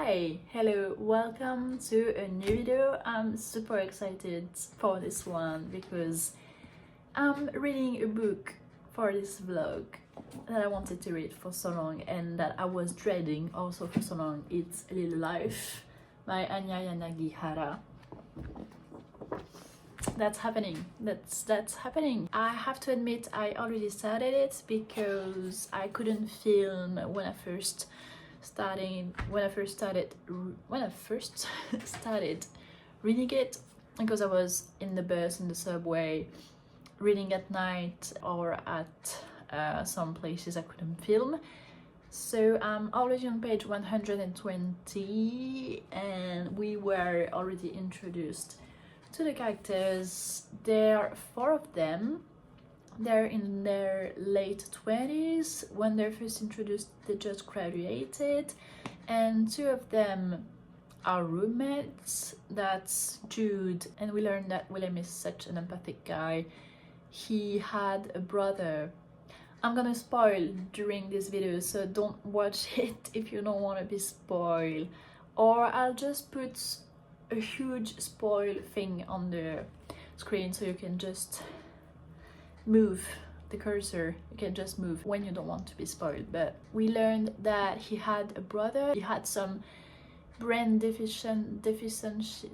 Hi, hello, welcome to a new video. I'm super excited for this one because I'm reading a book for this vlog that I wanted to read for so long and that I was dreading also for so long. It's A Little Life by Anya Yanagihara. That's happening. That's happening. I have to admit I already started it because I couldn't film when I first started reading it, because I was in the bus, in the subway, reading at night, or at some places I couldn't film. So I'm already on page 120 and we were already introduced to the characters. There are 4 of them. They're in their late 20s. When they're first introduced, they just graduated, and 2 of them are roommates. That's Jude, and we learn that William is such an empathic guy. He had a brother. I'm gonna spoil during this video, so don't watch it if you don't want to be spoiled, or I'll just put a huge spoil thing on the screen so you can just move the cursor. You can just move when you don't want to be spoiled. But we learned that he had a brother. He had some brain deficiencies.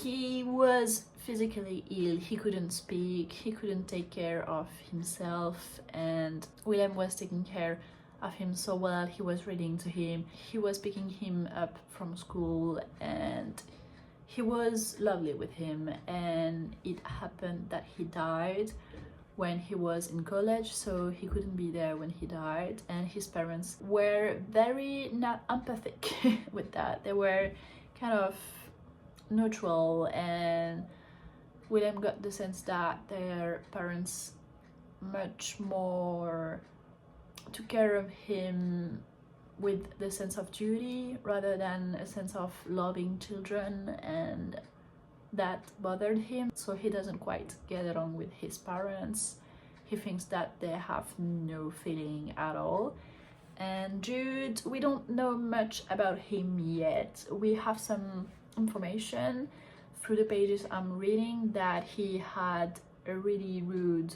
He was physically ill. He couldn't speak, he couldn't take care of himself, and William was taking care of him so well. He was reading to him, he was picking him up from school, and he was lovely with him. And it happened that he died when he was in college, so he couldn't be there when he died, and his parents were very not empathic with that. They were kind of neutral, and William got the sense that their parents much more took care of him with the sense of duty rather than a sense of loving children, and that bothered him. So he doesn't quite get along with his parents. He thinks that they have no feeling at all. And Jude, we don't know much about him yet. We have some information through the pages I'm reading that he had a really rude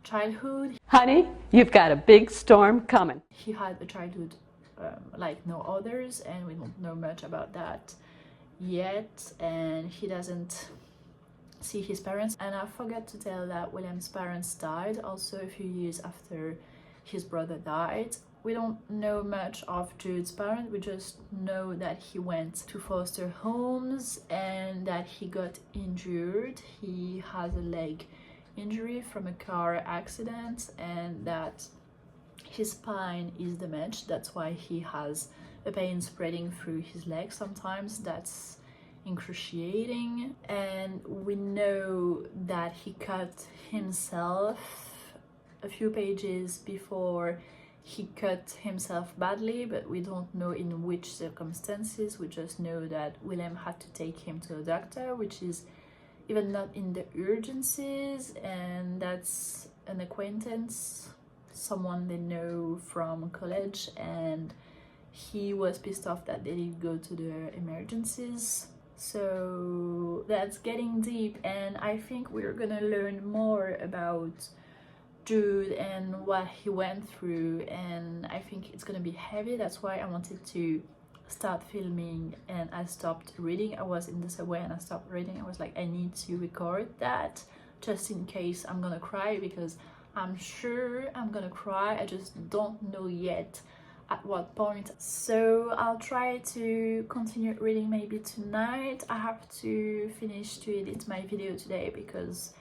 childhood. Honey, you've got a big storm coming. He had a childhood like no others, and we don't know much about that yet. And he doesn't see his parents. And I forgot to tell that William's parents died also a few years after his brother died. We don't know much of Jude's parents. We just know that he went to foster homes and that he got injured. He has a leg injury from a car accident, and that his spine is damaged. That's why he has a pain spreading through his leg sometimes. That's excruciating. And we know that he cut himself a few pages before. He cut himself badly, but we don't know in which circumstances. We just know that William had to take him to a doctor, which is even not in the urgencies, and that's an acquaintance, someone they know from college, and he was pissed off that they didn't go to the emergencies. So that's getting deep, and I think we're gonna learn more about Jude and what he went through, and I think it's gonna be heavy. That's why I wanted to start filming, and I stopped reading. I was in the subway and I stopped reading. I was like, I need to record that just in case I'm gonna cry, because I'm sure I'm gonna cry. I just don't know yet at what point. So I'll try to continue reading maybe tonight. I have to finish to edit my video today because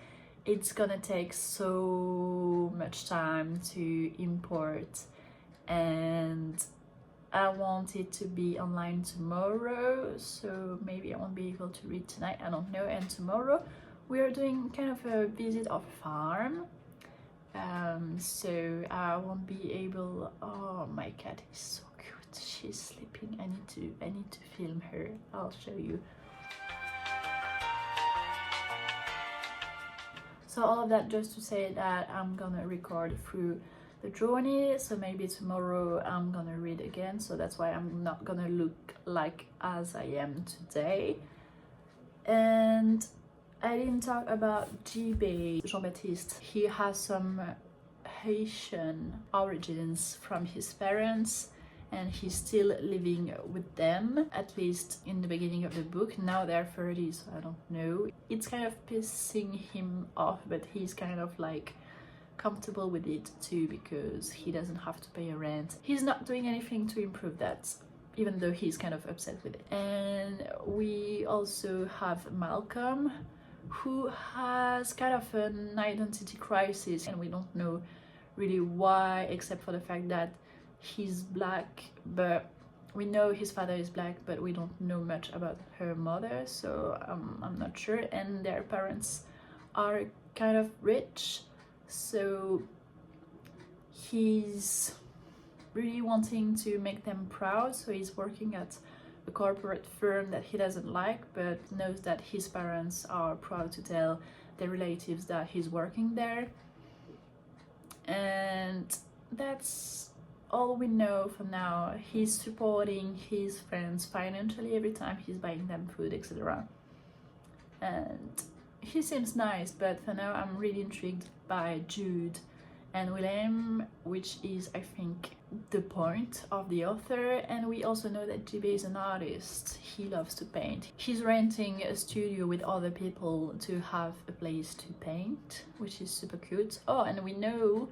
it's gonna take so much time to import, and I want it to be online tomorrow, so maybe I won't be able to read tonight, I don't know. And tomorrow we are doing kind of a visit of a farm, so I won't be able. Oh, my cat is so cute, she's sleeping. I need to film her. I'll show you. So all of that just to say that I'm gonna record through the journey. So maybe tomorrow I'm gonna read again, so that's why I'm not gonna look like as I am today. And I didn't talk about GB, Jean-Baptiste. He has some Haitian origins from his parents, and he's still living with them, at least in the beginning of the book. Now they're 30, so I don't know. It's kind of pissing him off, but he's kind of like comfortable with it too, because he doesn't have to pay a rent. He's not doing anything to improve that, even though he's kind of upset with it. And we also have Malcolm, who has kind of an identity crisis, and we don't know really why, except for the fact that he's black, but we know his father is black, but we don't know much about her mother, so I'm not sure. And their parents are kind of rich, so he's really wanting to make them proud, so he's working at a corporate firm that he doesn't like, but knows that his parents are proud to tell their relatives that he's working there. And that's all we know for now. He's supporting his friends financially every time he's buying them food, etc. And he seems nice, but for now I'm really intrigued by Jude and Willem, which is, I think, the point of the author. And we also know that GB is an artist. He loves to paint. He's renting a studio with other people to have a place to paint, which is super cute. Oh, and we know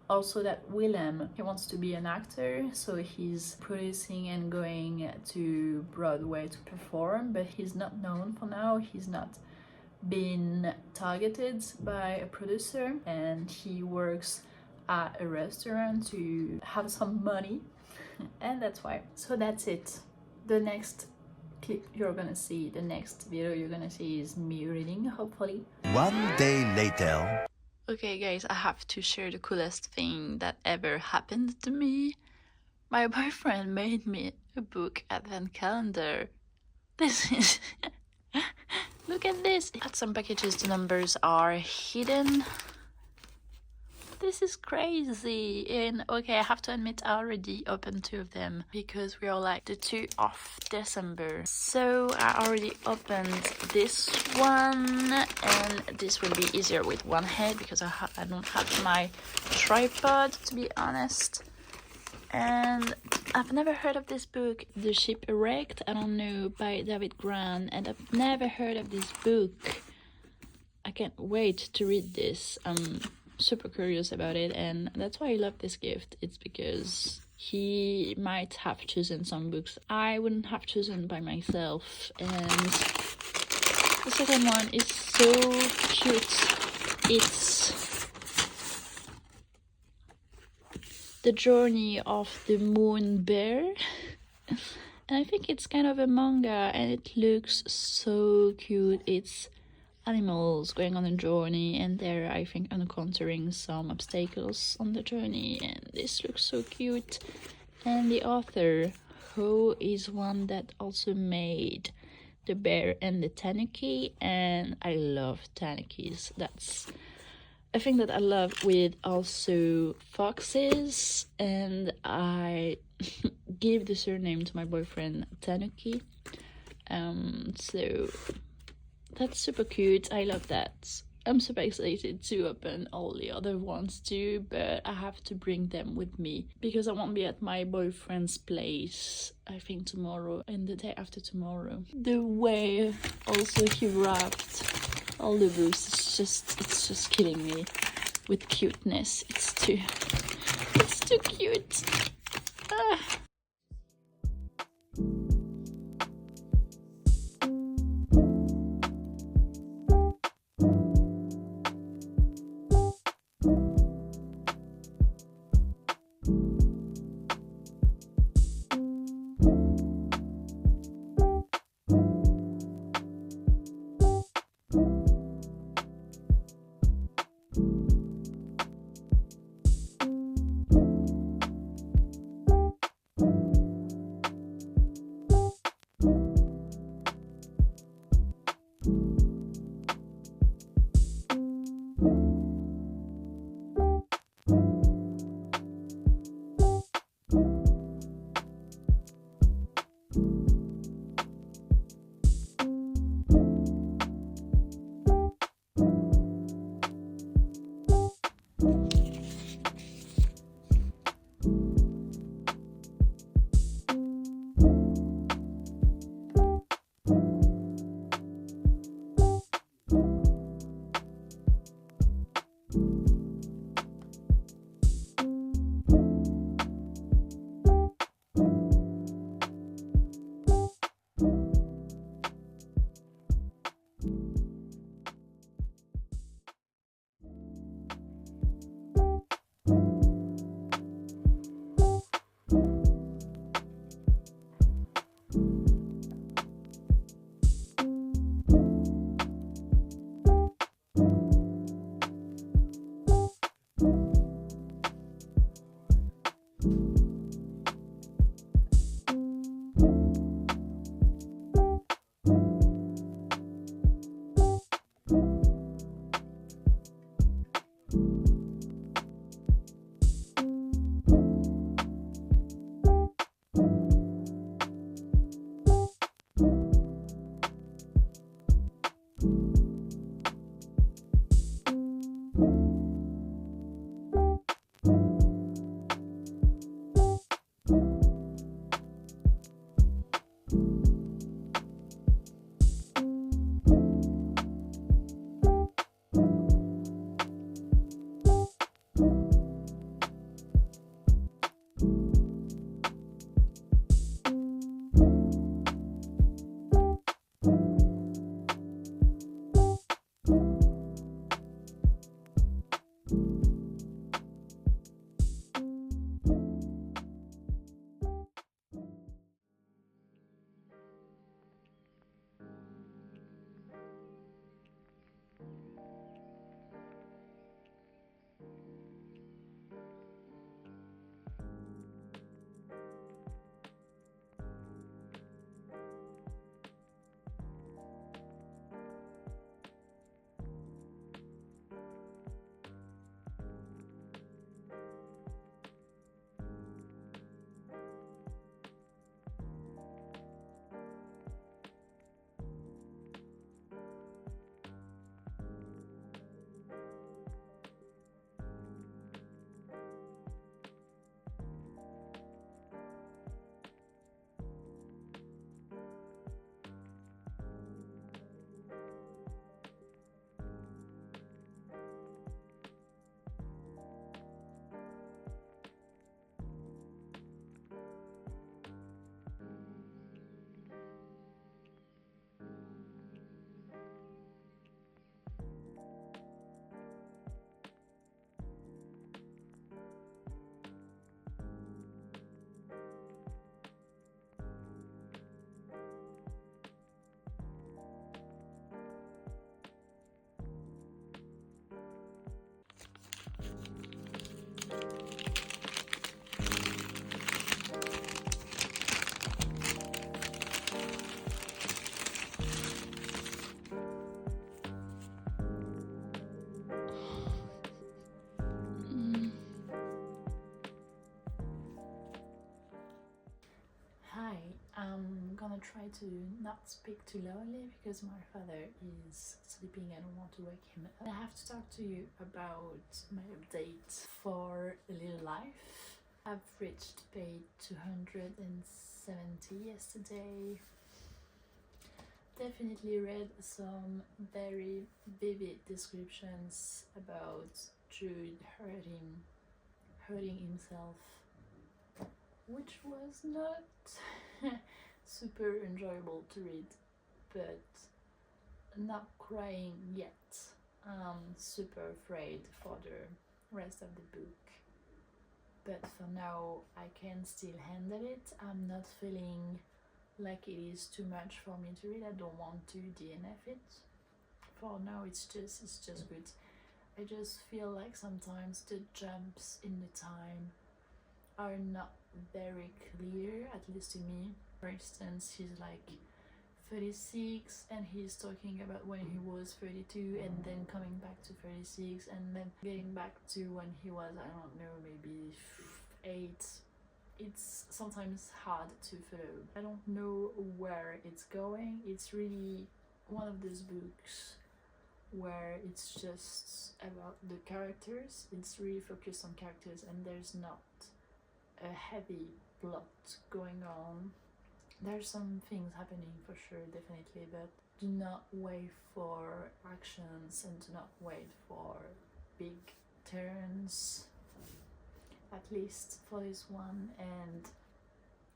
also that Willem, he wants to be an actor, so he's producing and going to Broadway to perform, but he's not known for now. He's not been targeted by a producer, and he works at a restaurant to have some money, and that's why. So that's it. The next clip you're gonna see, the next video you're gonna see is me reading, hopefully. One day later. Okay guys, I have to share the coolest thing that ever happened to me. My boyfriend made me a book advent calendar. This is look at this. At some packages the numbers are hidden. This is crazy. And okay, I have to admit I already opened 2 of them because we are like the 2 of December. So I already opened this one, and this will be easier with one hand because I don't have my tripod, to be honest. And I've never heard of this book, The Ship Erect, I don't know, by David Grant, and I've never heard of this book. I can't wait to read this. I'm super curious about it, and that's why I love this gift. It's because he might have chosen some books I wouldn't have chosen by myself. And the second one is so cute. It's The Journey of the Moon Bear. And I think it's kind of a manga, and it looks so cute. It's animals going on a journey, and they're, I think, encountering some obstacles on the journey, and this looks so cute. And the author, who is one that also made The Bear and the Tanuki, and I love tanukis. That's a thing that I love with also foxes, and I give the surname to my boyfriend Tanuki. So that's super cute. I love that. I'm super excited to open all the other ones too, but I have to bring them with me because I won't be at my boyfriend's place, I think tomorrow and the day after tomorrow. The way also he wrapped all the books, it's just killing me with cuteness. It's too cute. Ah. gonna try to not speak too loudly because my father is sleeping and I don't want to wake him up. I have to talk to you about my update for A Little Life. I've reached page 270 yesterday. Definitely read some very vivid descriptions about Jude hurting himself, which was not super enjoyable to read, but not crying yet. I'm super afraid for the rest of the book, but for now I can still handle it. I'm not feeling like it is too much for me to read. I don't want to DNF it. For now it's just good. I just feel like sometimes the jumps in the time are not very clear, at least to me. For instance, he's like 36 and he's talking about when he was 32 and then coming back to 36 and then getting back to when he was, I don't know, maybe 8. It's sometimes hard to follow. I don't know where it's going. It's really one of those books where it's just about the characters. It's really focused on characters and there's not a heavy plot going on. There's some things happening for sure, definitely, but do not wait for actions and do not wait for big turns, at least for this one, and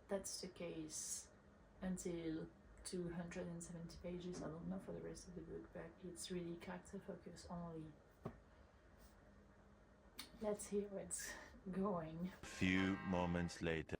that's the case until 270 pages. I don't know for the rest of the book, but it's really character focus only. Let's hear where it's going. A few moments later.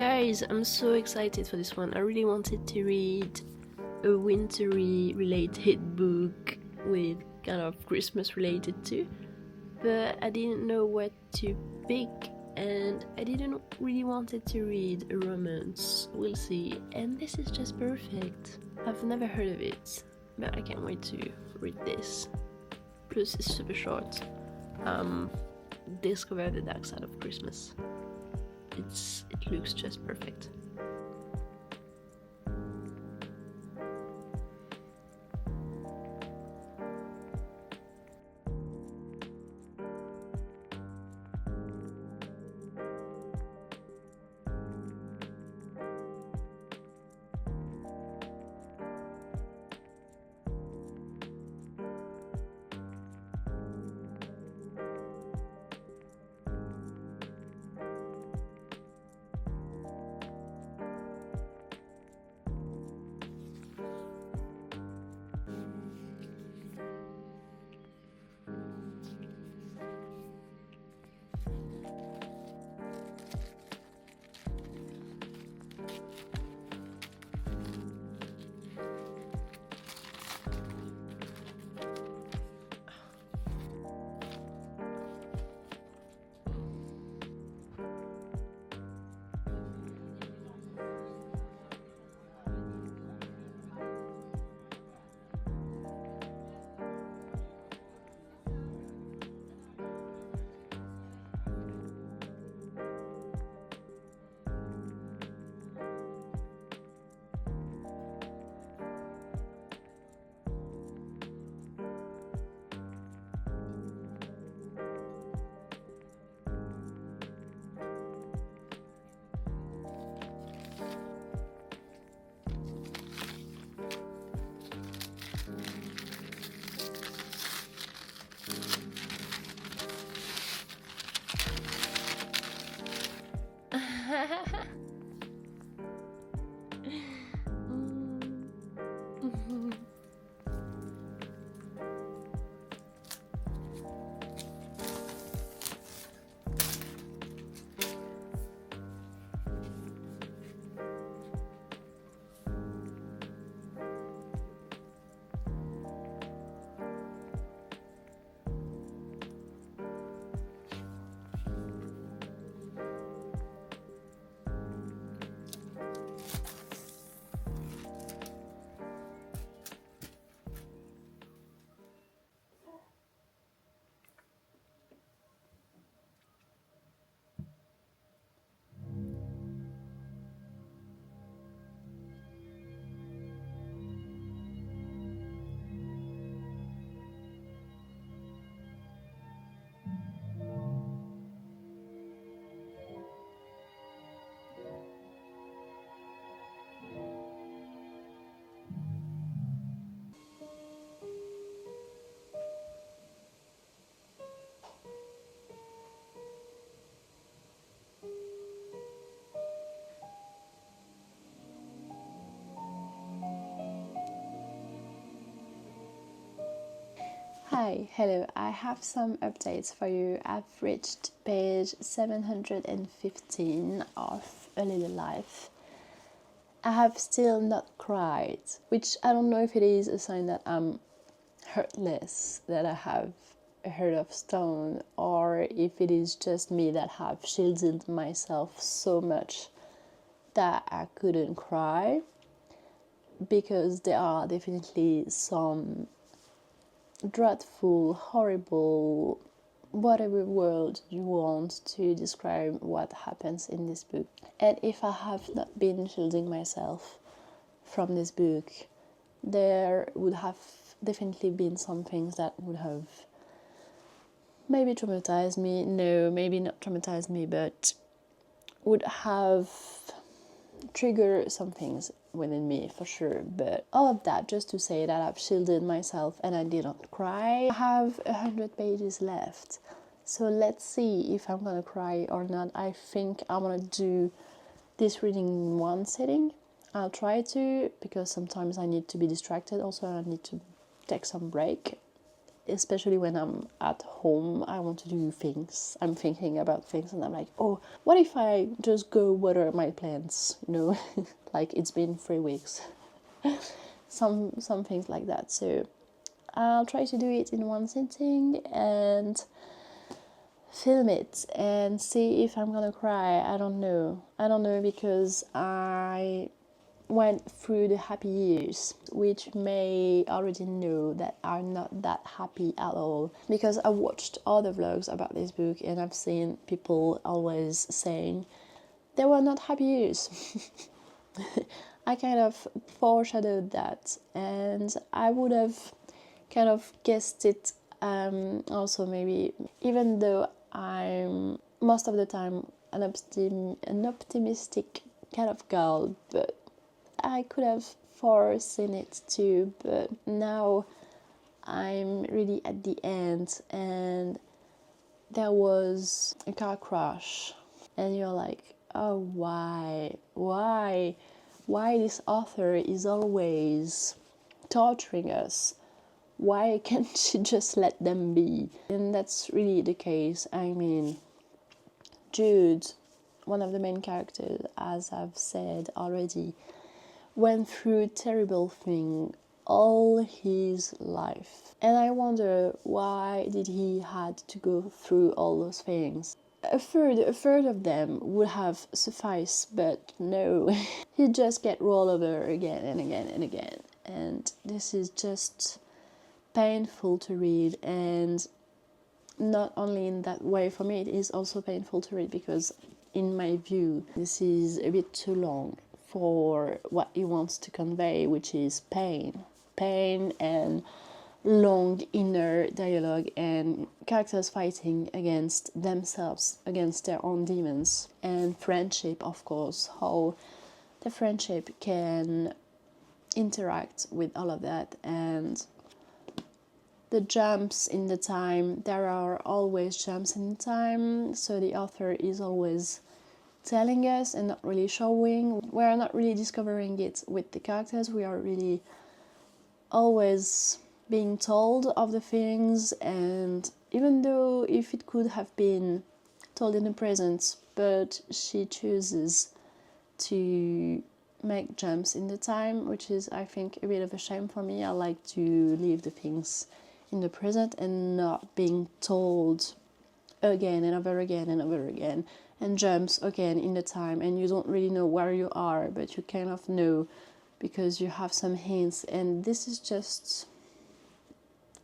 Guys, I'm so excited for this one. I really wanted to read a wintry related book with kind of Christmas related too, but I didn't know what to pick, and I didn't really wanted to read a romance. We'll see. And this is just perfect. I've never heard of it, but I can't wait to read this. Plus it's super short. Discover the Dark Side of Christmas. It looks just perfect. Hi, hello, I have some updates for you. I've reached page 715 of A Little Life. I have still not cried, which I don't know if it is a sign that I'm heartless, that I have a heart of stone, or if it is just me that have shielded myself so much that I couldn't cry, because there are definitely some dreadful, horrible, whatever word you want to describe what happens in this book. And if I have not been shielding myself from this book, there would have definitely been some things that would have maybe traumatized me. No, maybe not traumatized me, but would have triggered some things within me for sure. But all of that just to say that I've shielded myself and I didn't cry. I have 100 pages left, so let's see if I'm gonna cry or not. I think I'm gonna do this reading in one sitting. I'll try to, because sometimes I need to be distracted. Also, I need to take some break. especially when I'm at home, I want to do things. I'm thinking about things and I'm like, oh, what if I just go water my plants, you know? Like it's been 3 weeks. Some things like that. So I'll try to do it in one sitting and film it and see if I'm gonna cry. I don't know because I went through the happy years, which may already know that are not that happy at all, because I watched other vlogs about this book and I've seen people always saying they were not happy years. I kind of foreshadowed that, and I would have kind of guessed it also, maybe, even though I'm most of the time an optimistic kind of girl, but I could have foreseen it too. But now I'm really at the end and there was a car crash and you're like, oh, why this author is always torturing us? Why can't she just let them be? And that's really the case. I mean, Jude, one of the main characters, as I've said already, went through terrible thing all his life. And I wonder, why did he had to go through all those things? A third of them would have sufficed, but no. He just get rolled over again and again and again. And this is just painful to read, and not only in that way, for me it is also painful to read because in my view this is a bit too long for what he wants to convey, which is pain and long inner dialogue and characters fighting against themselves, against their own demons, and friendship, of course, how the friendship can interact with all of that. And the jumps in the time, there are always jumps in time, so the author is always telling us and not really showing. We're not really discovering it with the characters, we are really always being told of the things, and even though if it could have been told in the present, but she chooses to make jumps in the time, which is, I think, a bit of a shame for me. I like to leave the things in the present and not being told again and over again and over again, and jumps again in the time, and you don't really know where you are, but you kind of know because you have some hints, and this is just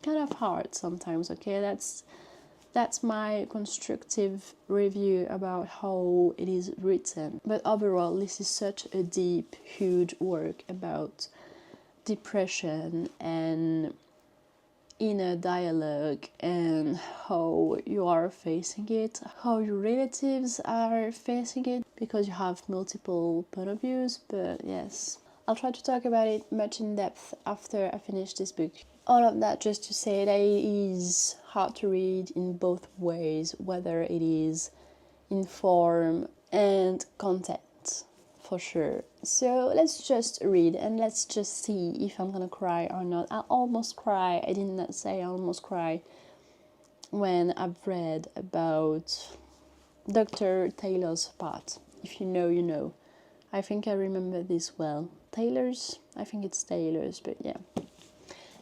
kind of hard sometimes. Okay, that's my constructive review about how it is written. But overall, this is such a deep, huge work about depression and inner dialogue and how you are facing it, how your relatives are facing it, because you have multiple point of views. But yes, I'll try to talk about it much in depth after I finish this book. All of that just to say that it is hard to read in both ways, whether it is in form and content, for sure. So let's just read and let's just see if I'm gonna cry or not. I almost cry. I did not say I almost cry when I've read about Dr. Taylor's part. If you know, you know. I think I remember this well. Taylor's? I think it's Taylor's, but yeah.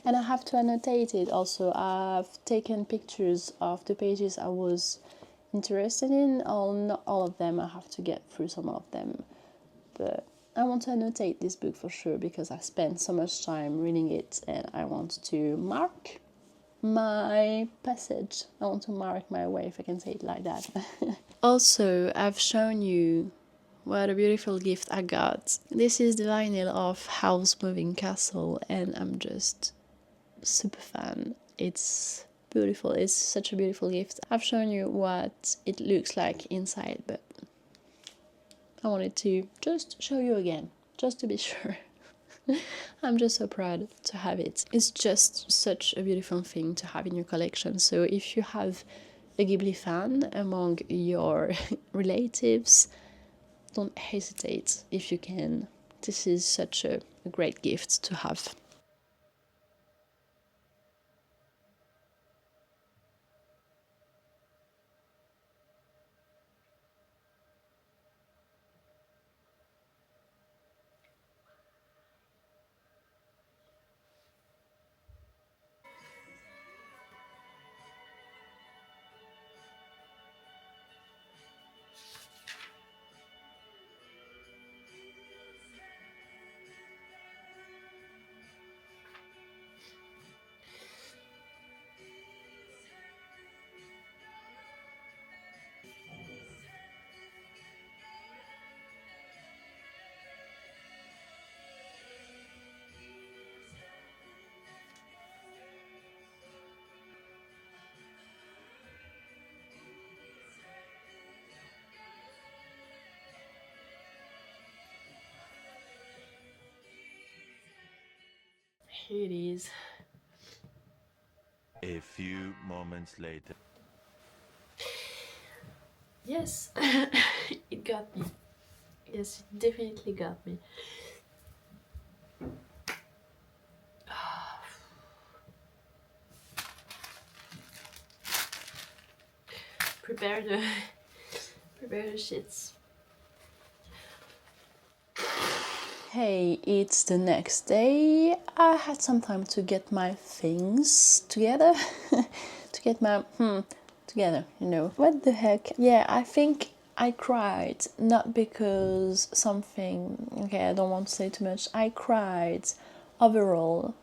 And I have to annotate it also. I've taken pictures of the pages I was interested in. Not all of them, I have to get through some of them. But I want to annotate this book for sure because I spent so much time reading it and I want to mark my passage. I want to mark my way, if I can say it like that. Also, I've shown you what a beautiful gift I got. This is the vinyl of House Moving Castle and I'm just super fan. It's beautiful. It's such a beautiful gift. I've shown you what it looks like inside, but I wanted to just show you again, just to be sure. I'm just so proud to have it. It's just such a beautiful thing to have in your collection. So if you have a Ghibli fan among your relatives, don't hesitate if you can. This is such a great gift to have. Here it is. A few moments later. Yes, it got me. Yes, it definitely got me. Prepare the prepare the shits. Hey, it's the next day. I had some time to get my things together. To get my together, you know. What the heck? Yeah, I think I cried not because something, okay, I don't want to say too much. I cried overall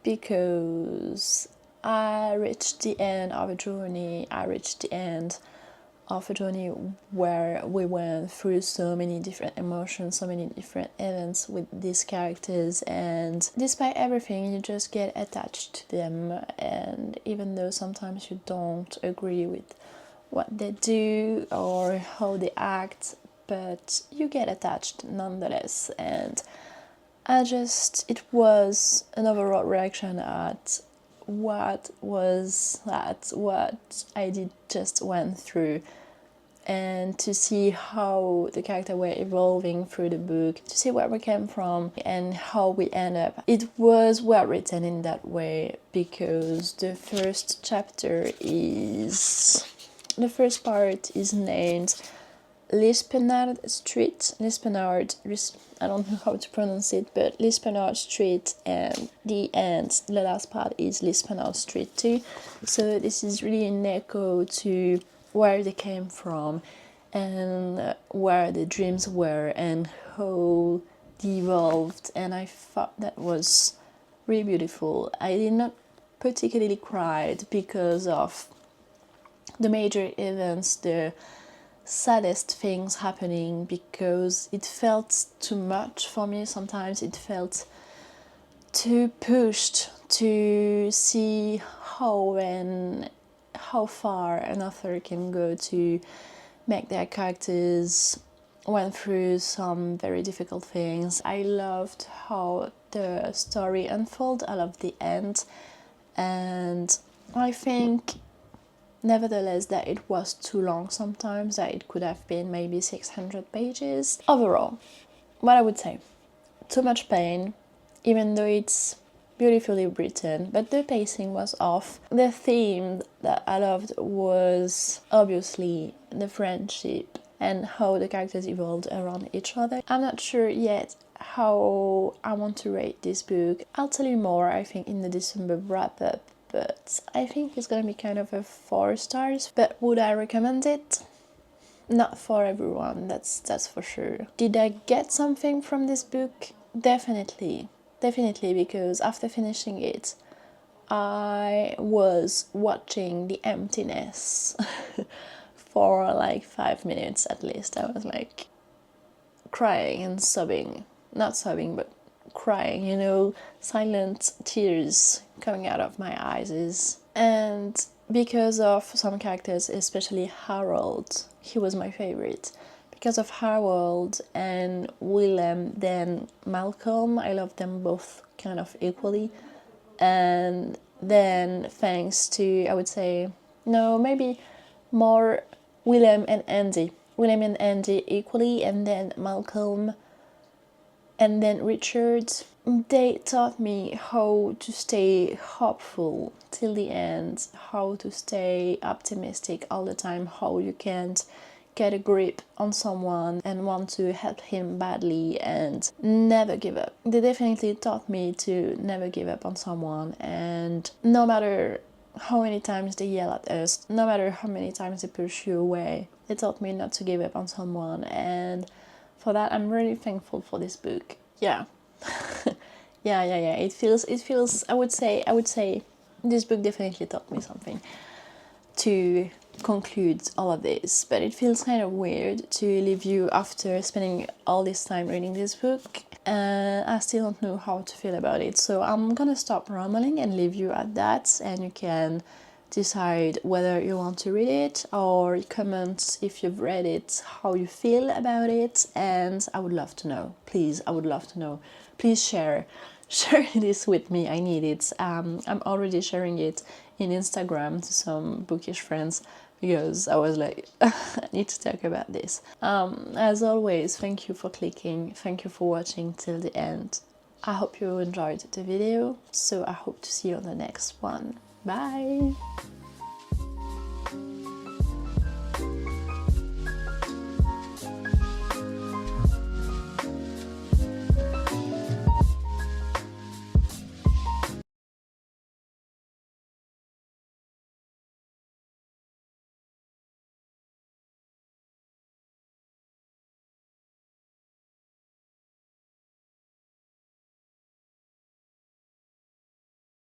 because I reached the end of a journey. I reached the end of a journey where we went through so many different emotions, so many different events with these characters, and despite everything, you just get attached to them. And even though sometimes you don't agree with what they do or how they act, but you get attached nonetheless. And it was an overall reaction at what I did just went through, and to see how the character were evolving through the book, to see where we came from and how we end up. It was well written in that way, because the first part is named Lispenard Street. I don't know how to pronounce it, but Lispenard Street, and the last part is Lispenard Street too. So this is really an echo to where they came from, and where the dreams were, and how they evolved. And I thought that was really beautiful. I did not particularly cry because of the major events, the saddest things happening, because it felt too much for me. Sometimes it felt too pushed to see how far an author can go to make their characters went through some very difficult things. I loved how the story unfolded. I loved the end, and I think nevertheless that it was too long sometimes, that it could have been maybe 600 pages. Overall, what I would say, too much pain, even though it's beautifully written, but the pacing was off. The theme that I loved was obviously the friendship and how the characters evolved around each other. I'm not sure yet how I want to rate this book. I'll tell you more, I think, in the December wrap-up, but I think it's gonna be kind of a 4 stars. But would I recommend it? Not for everyone, that's for sure. Did I get something from this book? Definitely, because after finishing it, I was watching the emptiness for like 5 minutes at least. I was like crying and sobbing. Not sobbing, but crying, you know, silent tears coming out of my eyes. And because of some characters, especially Harold, he was my favorite. Because of Harold and Willem, then Malcolm, I love them both kind of equally. And then thanks to, I would say, no, maybe more Willem and Andy equally, and then Malcolm, and then Richard. They taught me how to stay hopeful till the end, how to stay optimistic all the time, how you can't get a grip on someone and want to help him badly and never give up. They definitely taught me to never give up on someone, and no matter how many times they yell at us, no matter how many times they push you away, they taught me not to give up on someone, and for that I'm really thankful for this book. Yeah. yeah. It feels I would say this book definitely taught me something to conclude all of this, but it feels kind of weird to leave you after spending all this time reading this book, and I still don't know how to feel about it, so I'm gonna stop rambling and leave you at that, and you can decide whether you want to read it, or comment if you've read it, how you feel about it, and I would love to know. Please, I would love to know. Please share share this with me. I need it. I'm already sharing it in Instagram to some bookish friends because I was like, I need to talk about this. As always, thank you for clicking. Thank you for watching till the end. I hope you enjoyed the video. So I hope to see you on the next one. Bye!